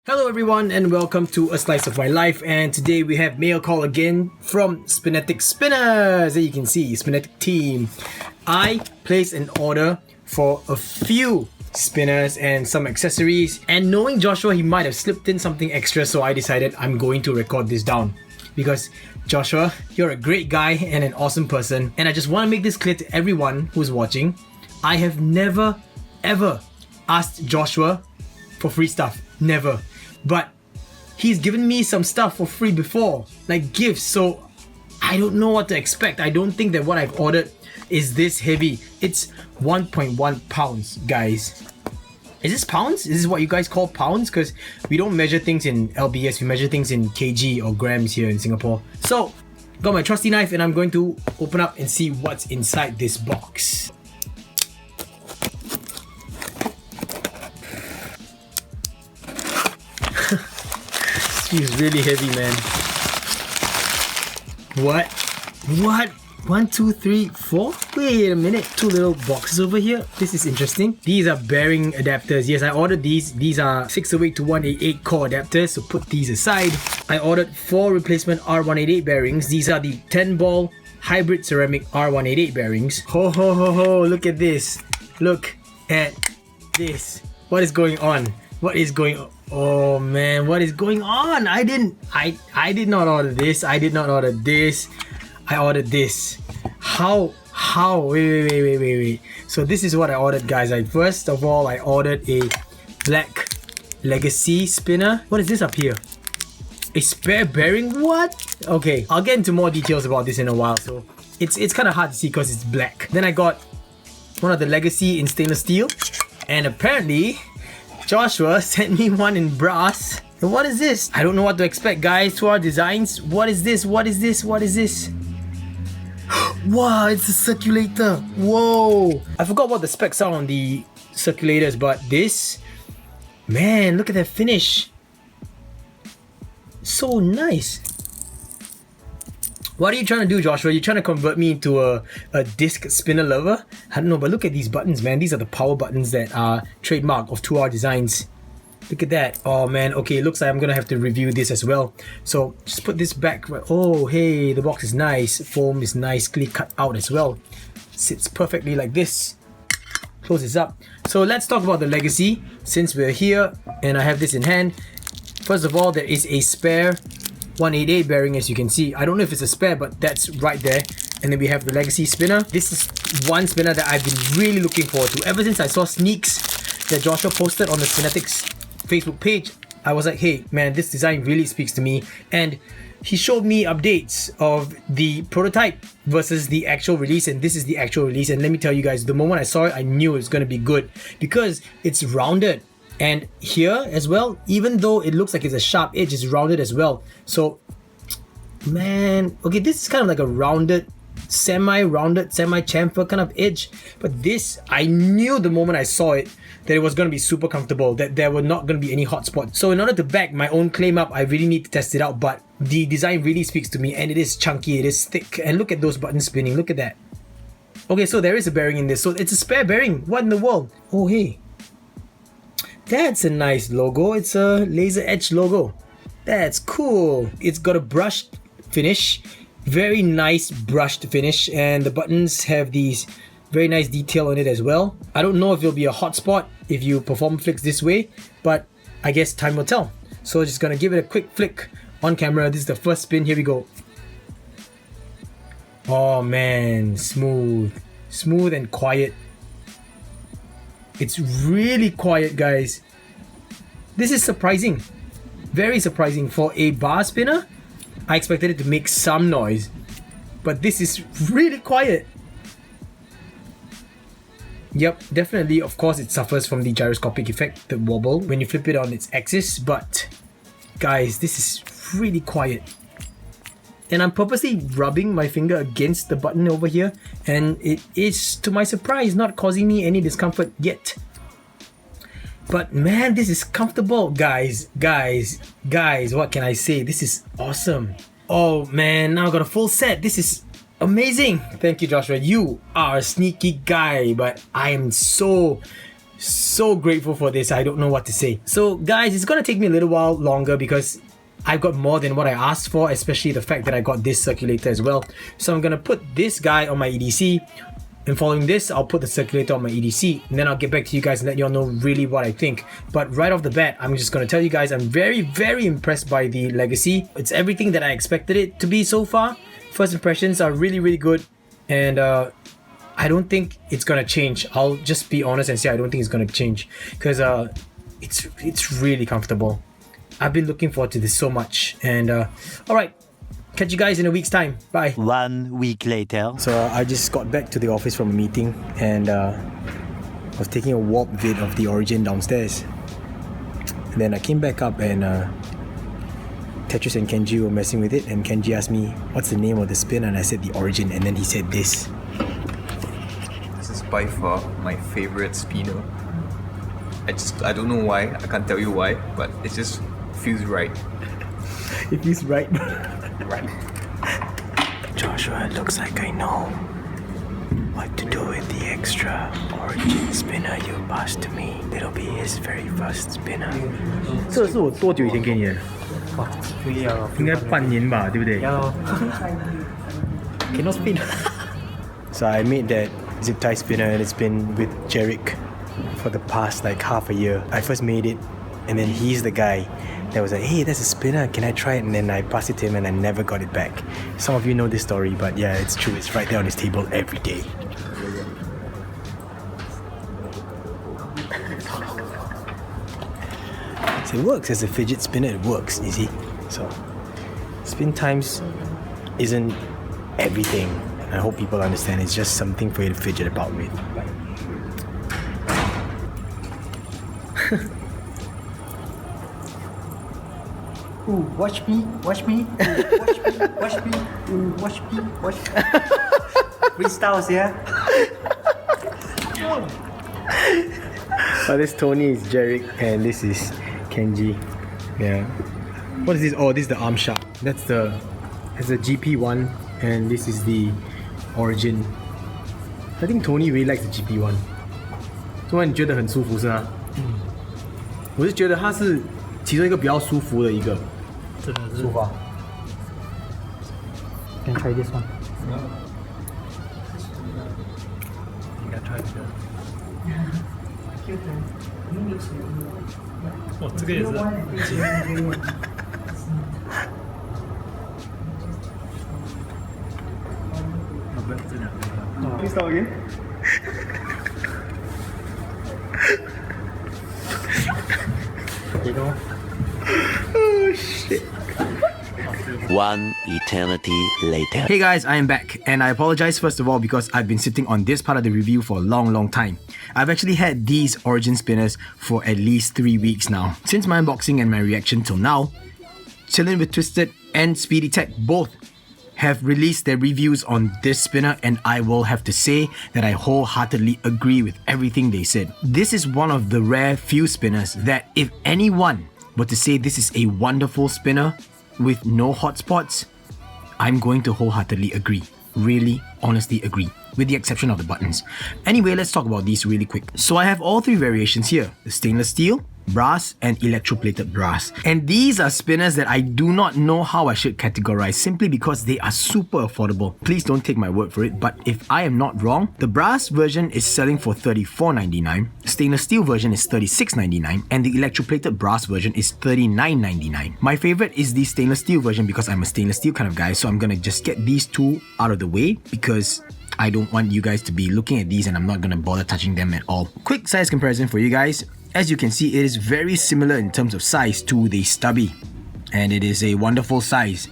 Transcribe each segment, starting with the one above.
Hello everyone and welcome to A Slice of My Life, and today we have mail call again from Spinetic Spinners. As you can see, Spinetic team. I placed an order for a few spinners and some accessories, and knowing Joshua, he might have slipped in something extra, so I decided I'm going to record this down. Because Joshua, you're a great guy and an awesome person, and I just want to make this clear to everyone who's watching. I have never ever asked Joshua for free stuff. Never. But he's given me some stuff for free before, like gifts, so I don't know what to expect. I don't think that what I've ordered is this heavy. It's 1.1 pounds, guys. Is this pounds? Is this what you guys call pounds? Because we don't measure things in LBS, we measure things in kg or grams here in Singapore. So, got my trusty knife and I'm going to open up and see what's inside this box. Feels really heavy, man. What? 1, 2, 3, 4? Wait a minute. 2 little boxes over here. This is interesting. These are bearing adapters. Yes, I ordered these. These are 608 to 188 core adapters, so put these aside. I ordered 4 replacement R188 bearings. These are the 10 ball hybrid ceramic R188 bearings. Ho ho ho ho, look at this. Look at this. What is going on? What is going on? Oh man, what is going on? I did not order this. I did not order this. I ordered this. How? Wait. So this is what I ordered, guys. First of all, I ordered a black legacy spinner. What is this up here? A spare bearing? What? Okay, I'll get into more details about this in a while. So it's kind of hard to see because it's black. Then I got one of the legacy in stainless steel, and apparently Joshua sent me one in brass. And what is this? I don't know what to expect, guys. To our designs. What is this? What is this? What is this? Wow, it's a circulator. Whoa. I forgot what the specs are on the circulators, but this, man, look at that finish. So nice. What are you trying to do, Joshua? You're trying to convert me into a disc spinner lover? I don't know, but look at these buttons, man. These are the power buttons that are trademark of 2R Designs. Look at that. Oh man, okay, it looks like I'm gonna have to review this as well. So just put this back. Oh, hey, the box is nice. Foam is nicely cut out as well. Sits perfectly like this. Close this up. So let's talk about the legacy since we're here and I have this in hand. First of all, there is a spare 188 bearing, as you can see. I don't know if it's a spare, but that's right there. And then we have the legacy spinner. This is one spinner that I've been really looking forward to. Ever since I saw sneaks that Joshua posted on the Spinetics Facebook page, I was like, hey man, this design really speaks to me. And he showed me updates of the prototype versus the actual release, and this is the actual release. And let me tell you guys, the moment I saw it, I knew it was going to be good because it's rounded. And here as well, even though it looks like it's a sharp edge, it's rounded as well. So, man, okay, this is kind of like a rounded, semi-rounded, semi-chamfer kind of edge. But this, I knew the moment I saw it that it was going to be super comfortable, that there were not going to be any hot spots. So in order to back my own claim up, I really need to test it out. But the design really speaks to me, and it is chunky, it is thick. And look at those buttons spinning, look at that. Okay, so there is a bearing in this. So it's a spare bearing. What in the world? Oh, hey. That's a nice logo. It's a laser edge logo. That's cool. It's got a brushed finish. Very nice brushed finish. And the buttons have these very nice detail on it as well. I don't know if it'll be a hot spot if you perform flicks this way, but I guess time will tell. So just gonna give it a quick flick on camera. This is the first spin. Here we go. Oh man, smooth. Smooth and quiet. It's really quiet, guys. This is surprising. Very surprising. For a bar spinner, I expected it to make some noise. But this is really quiet. Yep, definitely, of course, it suffers from the gyroscopic effect, the wobble, when you flip it on its axis. But, guys, this is really quiet. And I'm purposely rubbing my finger against the button over here, and it is, to my surprise, not causing me any discomfort yet. But man, this is comfortable, guys, what can I say? This is awesome. Oh man, now I got a full set. This is amazing. Thank you, Joshua. You are a sneaky guy, but I am so So grateful for this. I don't know what to say. So guys, it's gonna take me a little while longer because I've got more than what I asked for, especially the fact that I got this circulator as well. So I'm gonna put this guy on my EDC, and following this, I'll put the circulator on my EDC, and then I'll get back to you guys and let you all know really what I think. But right off the bat, I'm just gonna tell you guys I'm very, very impressed by the Legacy. It's everything that I expected it to be so far. First impressions are really, really good, and I don't think it's gonna change. I'll just be honest and say I don't think it's gonna change because it's really comfortable. I've been looking forward to this so much, and all right, catch you guys in a week's time. Bye. 1 week later. So I just got back to the office from a meeting, and I was taking a warp vid of the Origin downstairs. And then I came back up, and Tetris and Kenji were messing with it, and Kenji asked me what's the name of the spinner, and I said the Origin, and then he said this. This is by far my favorite spinner. I don't know why, I can't tell you why, but it just feels right. It feels right. Right. Joshua, it looks like I know what to do with the extra Origin spinner you passed to me. It'll be his very first spinner. 这是我多久以前给你的？应该半年吧，对不对？ Cannot spin. So I made that zip tie spinner, and it's been with Jerick for the past like half a year. I first made it, and then he's the guy that was like, hey, that's a spinner, can I try it? And then I passed it to him, and I never got it back. Some of you know this story, but yeah, it's true. It's right there on his table every day. So it works as a fidget spinner. It works, you see. So spin times isn't everything. I hope people understand. It's just something for you to fidget about with. Ooh, watch me, watch me, ooh, watch me, watch me, ooh, watch me, watch me. Freestyles, yeah? Oh, this Tony is Jerick, and this is Kenji. Yeah. What is this? Oh, this is the arm shot. That's the GP one, and this is the Origin. I think Tony really likes the GP one. 所以你觉得很舒服是吗？我是觉得它是其中一个比较舒服的一个。这个是舒服啊。Can try this one. 应该 try 这个。哦，这个也是。哦，不，这两个。Please start again. Oh shit. 1 eternity later. Hey guys, I am back, and I apologize first of all because I've been sitting on this part of the review for a long time. I've actually had these Origin spinners for at least 3 weeks now. Since my unboxing and my reaction till now, Chillin' with Twisted and Speedy Tech both have released their reviews on this spinner, and I will have to say that I wholeheartedly agree with everything they said. This is one of the rare few spinners that if anyone were to say this is a wonderful spinner with no hotspots, I'm going to wholeheartedly agree. Really, honestly agree, with the exception of the buttons. Anyway, let's talk about these really quick. So I have all three variations here: the stainless steel, brass, and electroplated brass. And these are spinners that I do not know how I should categorize simply because they are super affordable. Please don't take my word for it, but if I am not wrong, the brass version is selling for $34.99, the stainless steel version is $36.99, and the electroplated brass version is $39.99. My favorite is the stainless steel version because I'm a stainless steel kind of guy, so I'm gonna just get these two out of the way because I don't want you guys to be looking at these and I'm not gonna bother touching them at all. Quick size comparison for you guys. As you can see, it is very similar in terms of size to the Stubby, and it is a wonderful size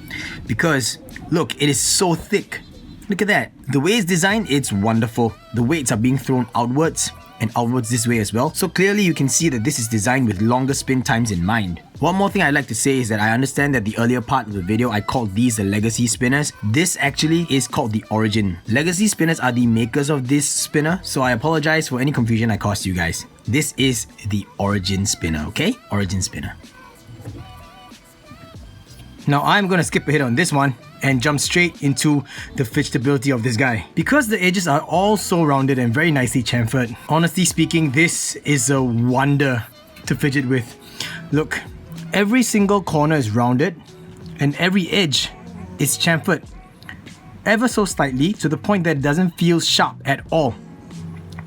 because look, it is so thick. Look at that. The way it's designed, it's wonderful. The weights are being thrown outwards and outwards this way as well. So clearly you can see that this is designed with longer spin times in mind. One more thing I'd like to say is that I understand that the earlier part of the video I called these the Legacy spinners. This actually is called the Origin. Legacy spinners are the makers of this spinner, so I apologize for any confusion I caused you guys. This is the Origin spinner, okay? Origin spinner. Now I'm gonna skip ahead on this one and jump straight into the fidgetability of this guy. Because the edges are all so rounded and very nicely chamfered, honestly speaking, this is a wonder to fidget with. Look, every single corner is rounded and every edge is chamfered ever so slightly to the point that it doesn't feel sharp at all.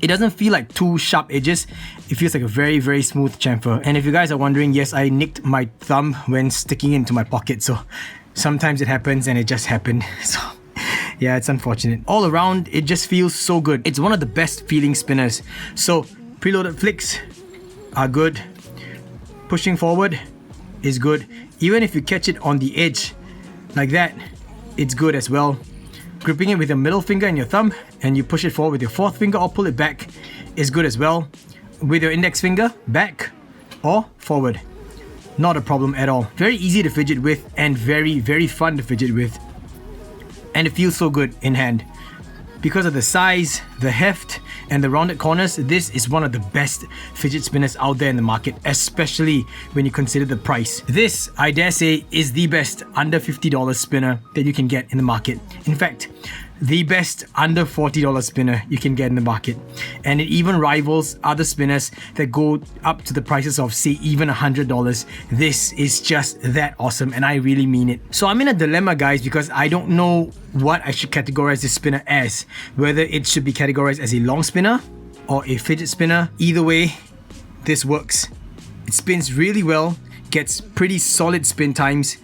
It doesn't feel like two sharp edges. It feels like a very, very smooth chamfer. And if you guys are wondering, yes, I nicked my thumb when sticking into my pocket. So sometimes it happens and it just happened. So yeah, it's unfortunate. All around, it just feels so good. It's one of the best feeling spinners. So preloaded flicks are good. Pushing forward is good. Even if you catch it on the edge like that, it's good as well. Gripping it with your middle finger and your thumb and you push it forward with your fourth finger or pull it back is good as well. With your index finger, back or forward. Not a problem at all. Very easy to fidget with and very, very fun to fidget with. And it feels so good in hand. Because of the size, the heft, and the rounded corners, this is one of the best fidget spinners out there in the market, especially when you consider the price. This, I dare say, is the best under $50 spinner that you can get in the market. In fact, the best under $40 spinner you can get in the market. And it even rivals other spinners that go up to the prices of, say, even $100. This is just that awesome, and I really mean it. So I'm in a dilemma, guys, because I don't know what I should categorize this spinner as. Whether it should be categorized as a long spinner or a fidget spinner. Either way, this works. It spins really well, gets pretty solid spin times,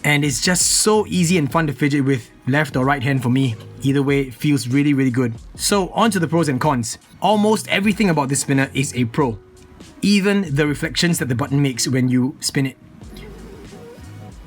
and it's just so easy and fun to fidget with, left or right hand for me. Either way, it feels really, really good. So on to the pros and cons. Almost everything about this spinner is a pro. Even the reflections that the button makes when you spin it.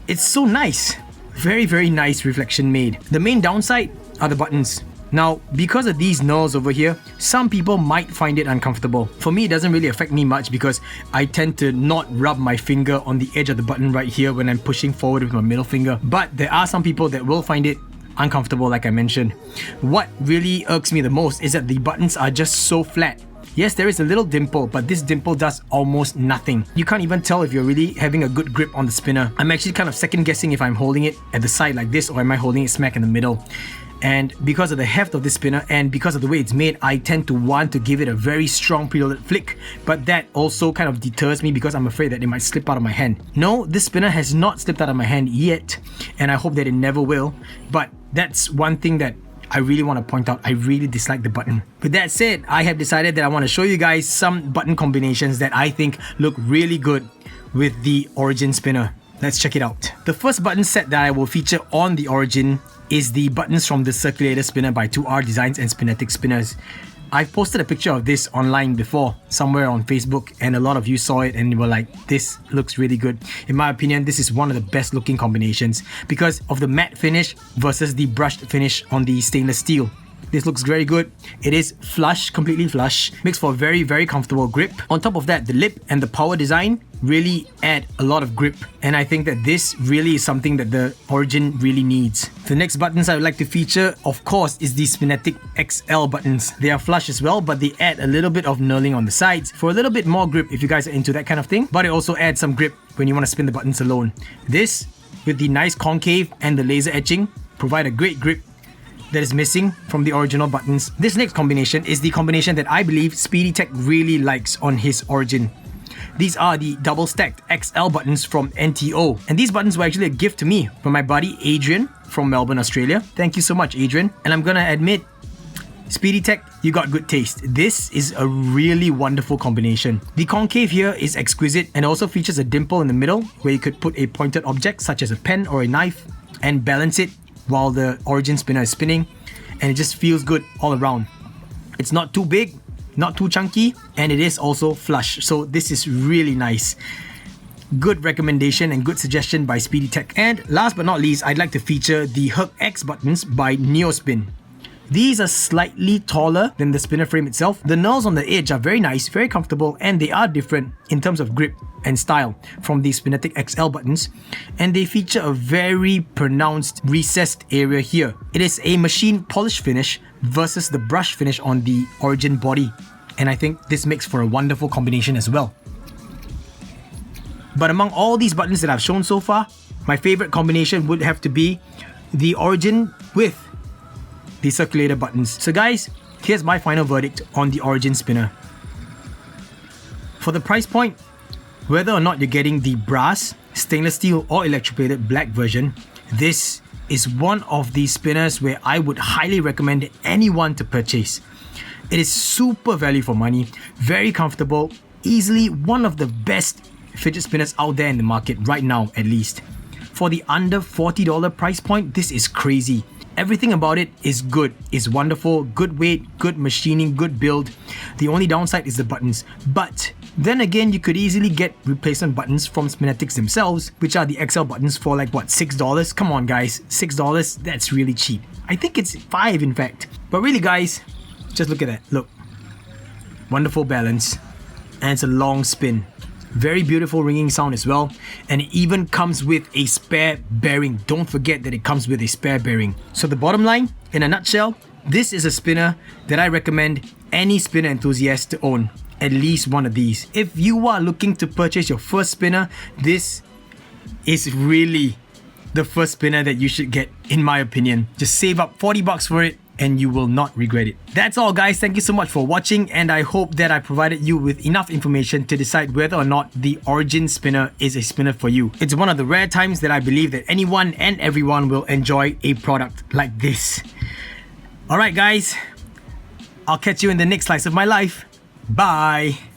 It's so nice. Very, very nice reflection made. The main downside are the buttons. Now, because of these knurls over here, some people might find it uncomfortable. For me, it doesn't really affect me much because I tend to not rub my finger on the edge of the button right here when I'm pushing forward with my middle finger. But there are some people that will find it uncomfortable, like I mentioned. What really irks me the most is that the buttons are just so flat. Yes, there is a little dimple, but this dimple does almost nothing. You can't even tell if you're really having a good grip on the spinner. I'm actually kind of second guessing if I'm holding it at the side like this or am I holding it smack in the middle. And because of the heft of this spinner and because of the way it's made, I tend to want to give it a very strong preloaded flick, but that also kind of deters me because I'm afraid that it might slip out of my hand. No, this spinner has not slipped out of my hand yet, and I hope that it never will, but that's one thing that I really want to point out. I really dislike the button. With that said, I have decided that I want to show you guys some button combinations that I think look really good with the Origin spinner. Let's check it out. The first button set that I will feature on the Origin is the buttons from the Circulator Spinner by 2R Designs and Spinetic Spinners. I've posted a picture of this online before, somewhere on Facebook, and a lot of you saw it and were like, this looks really good. In my opinion, this is one of the best looking combinations because of the matte finish versus the brushed finish on the stainless steel. This looks very good. It is flush, completely flush. Makes for a very, very comfortable grip. On top of that, the lip and the power design really add a lot of grip. And I think that this really is something that the Origin really needs. The next buttons I would like to feature, of course, is the Spinetic XL buttons. They are flush as well, but they add a little bit of knurling on the sides for a little bit more grip if you guys are into that kind of thing. But it also adds some grip when you want to spin the buttons alone. This, with the nice concave and the laser etching, provide a great grip that is missing from the original buttons. This next combination is the combination that I believe Spinetic really likes on his Origin. These are the double stacked XL buttons from NTO. And these buttons were actually a gift to me from my buddy Adrian from Melbourne, Australia. Thank you so much, Adrian. And I'm gonna admit, Spinetic, you got good taste. This is a really wonderful combination. The concave here is exquisite and also features a dimple in the middle where you could put a pointed object such as a pen or a knife and balance it while the Origin spinner is spinning, and it just feels good all around. It's not too big, not too chunky, and it is also flush, so this is really nice. Good recommendation and good suggestion by Spinetic. And last but not least, I'd like to feature the Herc X buttons by Neospin. These are slightly taller than the spinner frame itself. The knurls on the edge are very nice, very comfortable, and they are different in terms of grip and style from the Spinetic XL buttons. And they feature a very pronounced recessed area here. It is a machine polish finish versus the brush finish on the Origin body. And I think this makes for a wonderful combination as well. But among all these buttons that I've shown so far, my favorite combination would have to be the Origin with the circulator buttons. So guys, here's my final verdict on the Origin spinner. For the price point, whether or not you're getting the brass, stainless steel or electroplated black version, this is one of the spinners where I would highly recommend anyone to purchase. It is super value for money, very comfortable, easily one of the best fidget spinners out there in the market right now at least. For the under $40 price point, this is crazy. Everything about it is good, is wonderful, good weight, good machining, good build. The only downside is the buttons. But then again, you could easily get replacement buttons from Spinetics themselves, which are the XL buttons for like what, $6? Come on guys, $6, that's really cheap. I think it's $5 in fact. But really guys, just look at that, look. Wonderful balance, and it's a long spin. Very beautiful ringing sound as well, and it even comes with a spare bearing. Don't forget that it comes with a spare bearing. So the bottom line, in a nutshell, this is a spinner that I recommend any spinner enthusiast to own at least one of these. If you are looking to purchase your first spinner, this is really the first spinner that you should get, in my opinion. Just save up $40 for it and you will not regret it. That's all guys, thank you so much for watching, and I hope that I provided you with enough information to decide whether or not the Origin spinner is a spinner for you. It's one of the rare times that I believe that anyone and everyone will enjoy a product like this. Alright guys, I'll catch you in the next slice of my life. Bye!